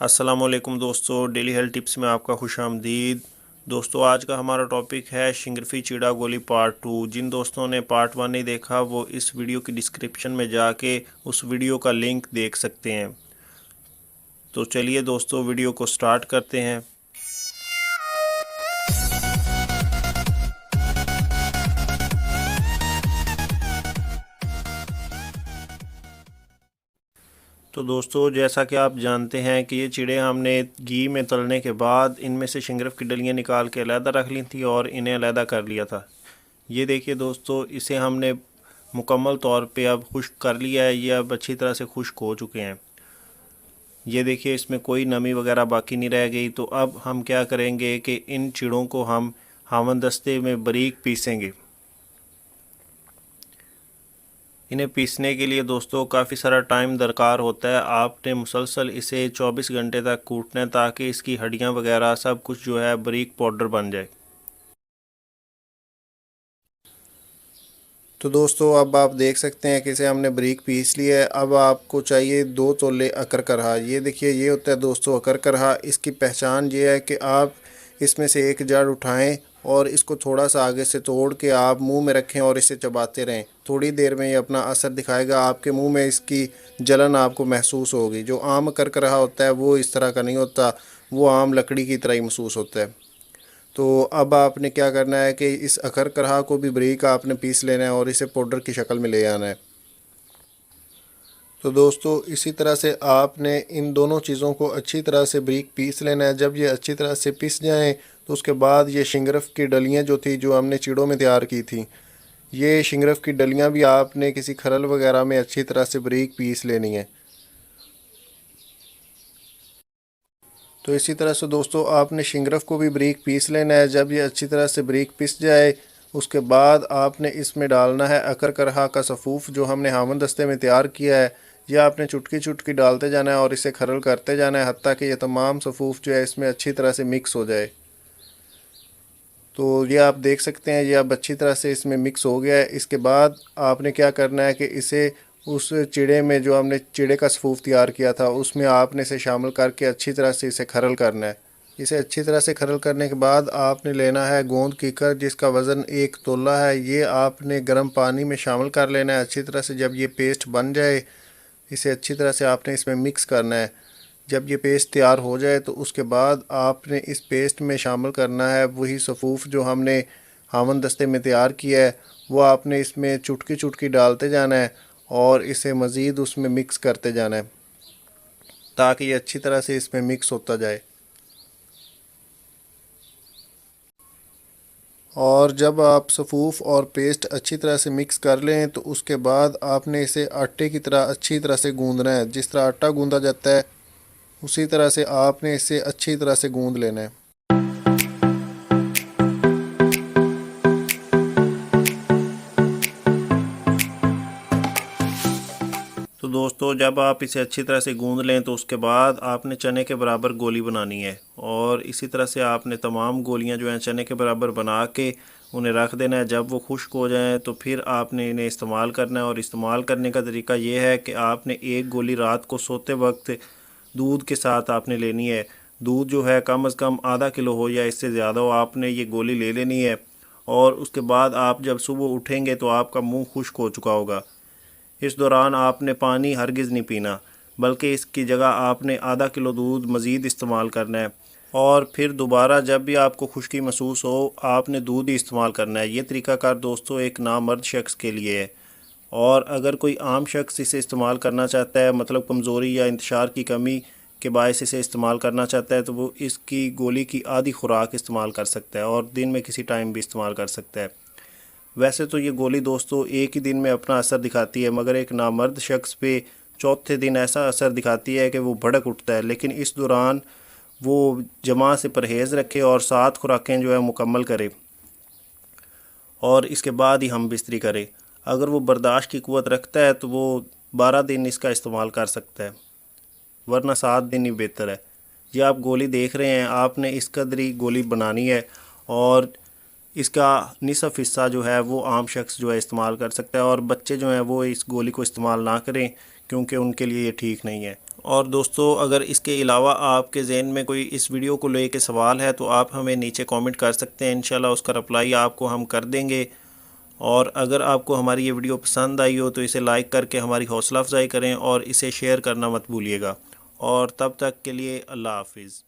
अस्सलामुअलैकुम दोस्तों, daily health tips में आपका खुशामदीद। दोस्तों, आज का हमारा टॉपिक है शिंगरफी चीड़ा गोली पार्ट 2। जिन दोस्तों ने पार्ट 1 नहीं देखा वो इस वीडियो की डिस्क्रिप्शन में जाके उस वीडियो का लिंक देख सकते हैं। तो चलिए दोस्तों, वीडियो को स्टार्ट करते हैं। तो दोस्तों, जैसा कि आप जानते हैं कि ये चिड़े हमने घी में तलने के बाद इनमें से शिंगरफ की डलियाँ निकाल के अलहदा रख ली थी और इन्हें अलहदा कर लिया था। ये देखिए दोस्तों, इसे हमने मुकम्मल तौर पे अब खुश्क कर लिया है। ये अब अच्छी तरह से खुश्क हो चुके हैं। ये देखिए, इसमें कोई नमी वगैरह बाकी नहीं रह गई। तो अब हम क्या करेंगे कि इन चिड़ों को हम हावन दस्ते में बारीक पीसेंगे। इन्हें पीसने के लिए दोस्तों काफ़ी सारा टाइम दरकार होता है। आपने मुसलसल इसे 24 घंटे तक कूटना है ताकि इसकी हड्डियाँ वगैरह सब कुछ जो है बारीक पाउडर बन जाए। तो दोस्तों, अब आप देख सकते हैं कि इसे हमने बारीक पीस लिया है। अब आपको चाहिए 2 तोले अकरकरहा। ये देखिए, ये होता है दोस्तों अकरकरहा। इसकी पहचान ये है कि आप इसमें से एक जड़ उठाएं और इसको थोड़ा सा आगे से तोड़ के आप मुंह में रखें और इसे चबाते रहें। थोड़ी देर में ये अपना असर दिखाएगा। आपके मुंह में इसकी जलन आपको महसूस होगी। जो आम अकरकरहा होता है वो इस तरह का नहीं होता, वो आम लकड़ी की तरह ही महसूस होता है। तो अब आपने क्या करना है कि इस अकरकरहा को भी बारीक आपने पीस लेना है और इसे पाउडर की शक्ल में ले आना है। तो दोस्तों, इसी तरह से आपने इन दोनों चीज़ों को अच्छी तरह से बारीक पीस लेना है। जब ये अच्छी तरह से पिस जाएं तो उसके बाद ये शिंगरफ की डलियां जो थी, जो हमने चिड़ों में तैयार की थी, ये शिंगरफ की डलियां भी आपने किसी खरल वगैरह में अच्छी तरह से बारीक पीस लेनी है। तो इसी तरह से दोस्तों, आपने शिंगरफ को भी बारीक पीस लेना है। जब ये अच्छी तरह से बारीक पिस जाए उसके बाद आपने इसमें डालना है अकरकरहा का सफ़ूफ जो हमने हामन दस्ते में तैयार किया है। यह आपने चुटकी चुटकी डालते जाना है और इसे खरल करते जाना है हत्ता कि यह तमाम सफ़ूफ जो है इसमें अच्छी तरह से मिक्स हो जाए। तो ये आप देख सकते हैं, ये अब अच्छी तरह से इसमें मिक्स हो गया है। इसके बाद आपने क्या करना है कि इसे उस चिड़े में, जो हमने चिड़े का सफ़ूफ तैयार किया था, उसमें आपने इसे शामिल करके अच्छी तरह से इसे खरल करना है। इसे अच्छी तरह से खरल करने के बाद आपने लेना है गोंद कीकर जिसका वज़न 1 तोला है। ये आपने गर्म पानी में शामिल कर लेना है अच्छी तरह से। जब ये पेस्ट बन जाए इसे अच्छी तरह से आपने इसमें मिक्स करना है। जब ये पेस्ट तैयार हो जाए तो उसके बाद आपने इस पेस्ट में शामिल करना है वही सफ़ूफ जो हमने हामन दस्ते में तैयार किया है। वो आपने इसमें चुटकी चुटकी डालते जाना है और इसे मज़ीद उसमें मिक्स करते जाना है ताकि ये अच्छी तरह से इसमें मिक्स होता जाए। और जब आप सफ़ूफ और पेस्ट अच्छी तरह से मिक्स कर लें तो उसके बाद आपने इसे आटे की तरह अच्छी तरह से गूंदना है। जिस तरह आटा गूंदा जाता है उसी तरह से आपने इसे अच्छी तरह से गूंद लेना है। तो दोस्तों, जब आप इसे अच्छी तरह से गूंद लें तो उसके बाद आपने चने के बराबर गोली बनानी है और इसी तरह से आपने तमाम गोलियां जो हैं चने के बराबर बना के उन्हें रख देना है। जब वो खुश्क हो जाएं तो फिर आपने इन्हें इस्तेमाल करना है। और इस्तेमाल करने का तरीका ये है कि आपने एक गोली रात को सोते वक्त दूध के साथ आपने लेनी है। दूध जो है कम से कम आधा किलो हो या इससे ज़्यादा हो, आपने ये गोली ले लेनी है। और उसके बाद आप जब सुबह उठेंगे तो आपका मुंह खुश्क हो चुका होगा। इस दौरान आपने पानी हरगिज़ नहीं पीना, बल्कि इसकी जगह आपने आधा किलो दूध मज़ीद इस्तेमाल करना है। और फिर दोबारा जब भी आपको खुश्की महसूस हो आपने दूध ही इस्तेमाल करना है। ये तरीक़ाकार दोस्तों एक नामर्द शख्स के लिए है। और अगर कोई आम शख्स इसे इस्तेमाल करना चाहता है, मतलब कमज़ोरी या इंतशार की कमी के बायस इसे इस्तेमाल करना चाहता है, तो वो इसकी गोली की आधी खुराक इस्तेमाल कर सकता है और दिन में किसी टाइम भी इस्तेमाल कर सकता है। वैसे तो ये गोली दोस्तों एक ही दिन में अपना असर दिखाती है, मगर एक नामर्द शख्स पे चौथे दिन ऐसा असर दिखाती है कि वो भड़क उठता है। लेकिन इस दौरान वो जमा से परहेज़ रखे और 7 खुराकें जो है मुकम्मल करे और इसके बाद ही हम बिस्तरी करें। अगर वो बर्दाश्त की क़ुव्वत रखता है तो वो 12 दिन इसका इस्तेमाल कर सकता है, वरना 7 दिन ही बेहतर है। ये आप गोली देख रहे हैं, आपने इस कदर ही गोली बनानी है और इसका निसफ़ हिस्सा जो है वो आम शख्स जो है इस्तेमाल कर सकता है। और बच्चे जो हैं वो इस गोली को इस्तेमाल ना करें क्योंकि उनके लिए ये ठीक नहीं है। और दोस्तों, अगर इसके अलावा आपके ज़हन में कोई इस वीडियो को लेके सवाल है तो आप हमें नीचे कमेंट कर सकते हैं। इंशाल्लाह उसका रिप्लाई आपको हम कर देंगे। और अगर आपको हमारी ये वीडियो पसंद आई हो तो इसे लाइक करके हमारी हौसला अफजाई करें और इसे शेयर करना मत भूलिएगा। और तब तक के लिए अल्लाह हाफिज़।